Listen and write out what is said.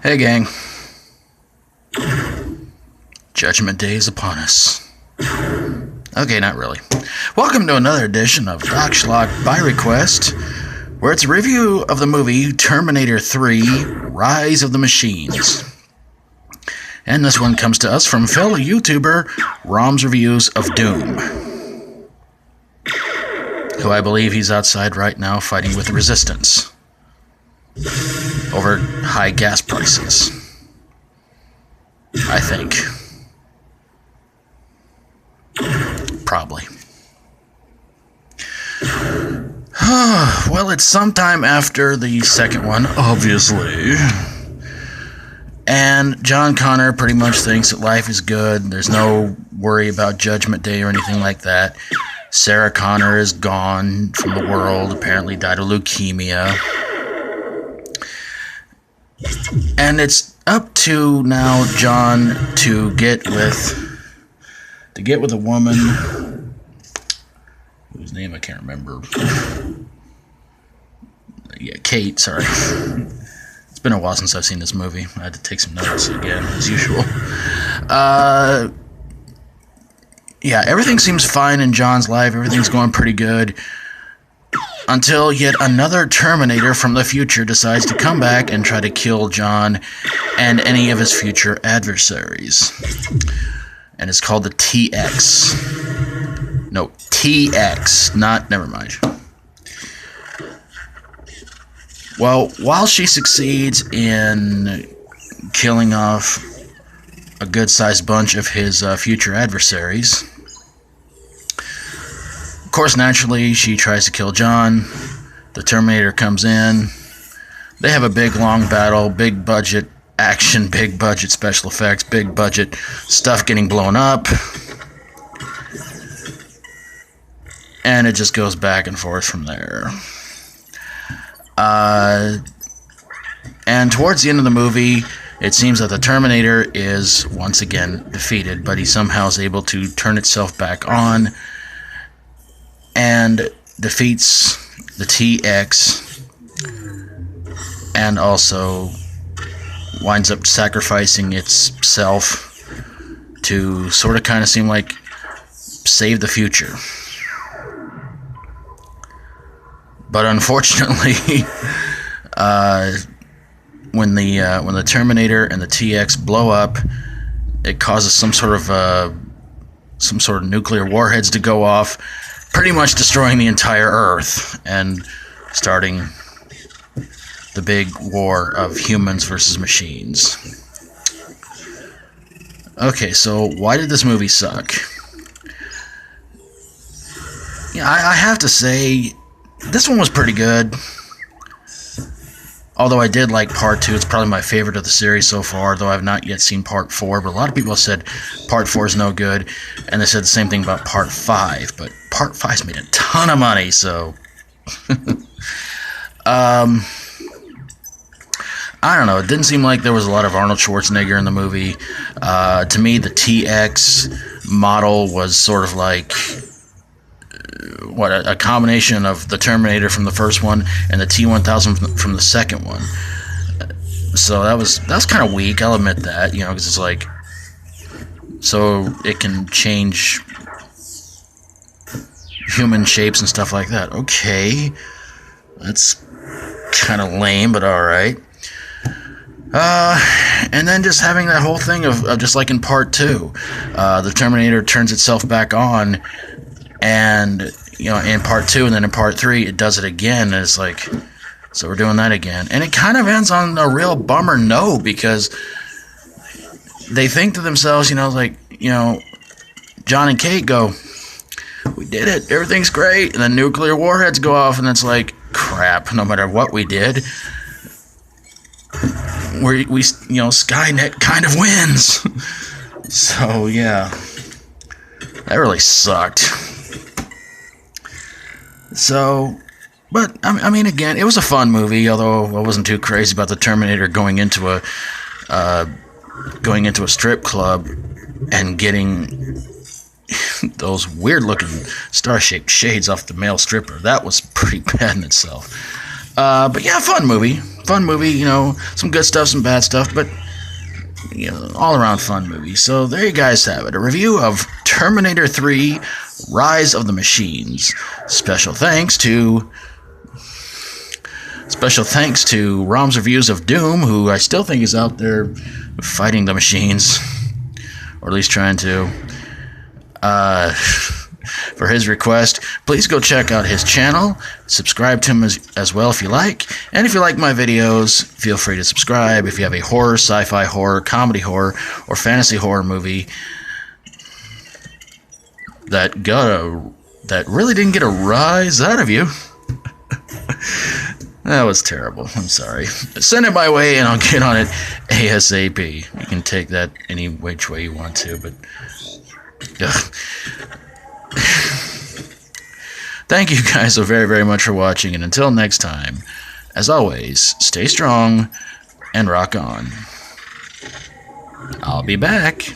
Hey gang. Judgment Day is upon us. Okay, not really. Welcome to another edition of Doc Schlock by Request, where it's a review of the movie Terminator 3, Rise of the Machines. And this one comes to us from fellow YouTuber ROMSREVIEWS of Doom, who I believe he's outside right now fighting with the Resistance over high gas prices. I think. Probably. Well, it's sometime after the second one, obviously. And John Connor pretty much thinks that life is good. There's no worry about Judgment Day or anything like that. Sarah Connor is gone from the world, apparently died of leukemia. And it's up to now John to get with a woman whose name I can't remember. Yeah, Kate, sorry. It's been a while since I've seen this movie. I had to take some notes again, as usual. Yeah, everything seems fine in John's life. Everything's going pretty good. Until yet another Terminator from the future decides to come back and try to kill John and any of his future adversaries. And it's called the TX. No, TX, never mind. Well, while she succeeds in killing off a good-sized bunch of his future adversaries, of course, naturally, she tries to kill John. The Terminator comes in. They have a big, long battle, big budget action, big budget special effects, big budget stuff getting blown up. And it just goes back and forth from there. And towards the end of the movie, it seems that the Terminator is once again defeated, but he somehow is able to turn itself back on and defeats the TX, and also winds up sacrificing itself to sort of kind of seem like save the future. But unfortunately, when the Terminator and the TX blow up, it causes some sort of nuclear warheads to go off, pretty much destroying the entire Earth and starting the big war of humans versus machines. Okay, so why did this movie suck? Yeah, I have to say, this one was pretty good. Although I did like Part 2. It's probably my favorite of the series so far, though I've not yet seen Part 4. But a lot of people have said Part 4 is no good, and they said the same thing about Part 5. But Part 5's made a ton of money, so... I don't know. It didn't seem like there was a lot of Arnold Schwarzenegger in the movie. To me, the TX model was sort of like... a combination of the Terminator from the first one and the T-1000 from the second one. So that was kind of weak, I'll admit that, because it's like, so it can change human shapes and stuff like that. Okay, that's kind of lame, but alright. And then just having that whole thing of just like in Part 2, the Terminator turns itself back on, and in Part 2 and then in Part 3 it does it again, and it's like, so we're doing that again, and it kind of ends on a real bummer note, because they think to themselves, John and Kate go, we did it, everything's great, and then nuclear warheads go off, and it's like, crap, no matter what we did, we Skynet kind of wins. So yeah, that really sucked. So, but I mean, again, it was a fun movie. Although I wasn't too crazy about the Terminator going into a strip club and getting those weird-looking star-shaped shades off the male stripper. That was pretty bad in itself. But yeah, fun movie. fun movie, you know, some good stuff, some bad stuff, but, you know, all around fun movie. So there you guys have it, a review of Terminator 3 Rise of the Machines. Special thanks to Rom's Reviews of Doom, who I still think is out there fighting the machines, or at least trying to. For his request, please go check out his channel, subscribe to him as well if you like, and if you like my videos, feel free to subscribe. If you have a horror, sci-fi horror, comedy horror, or fantasy horror movie that really didn't get a rise out of you, that was terrible, I'm sorry, send it my way and I'll get on it ASAP. You can take that any which way you want to, but thank you guys so very, very much for watching, and until next time, as always, stay strong and rock on. I'll be back.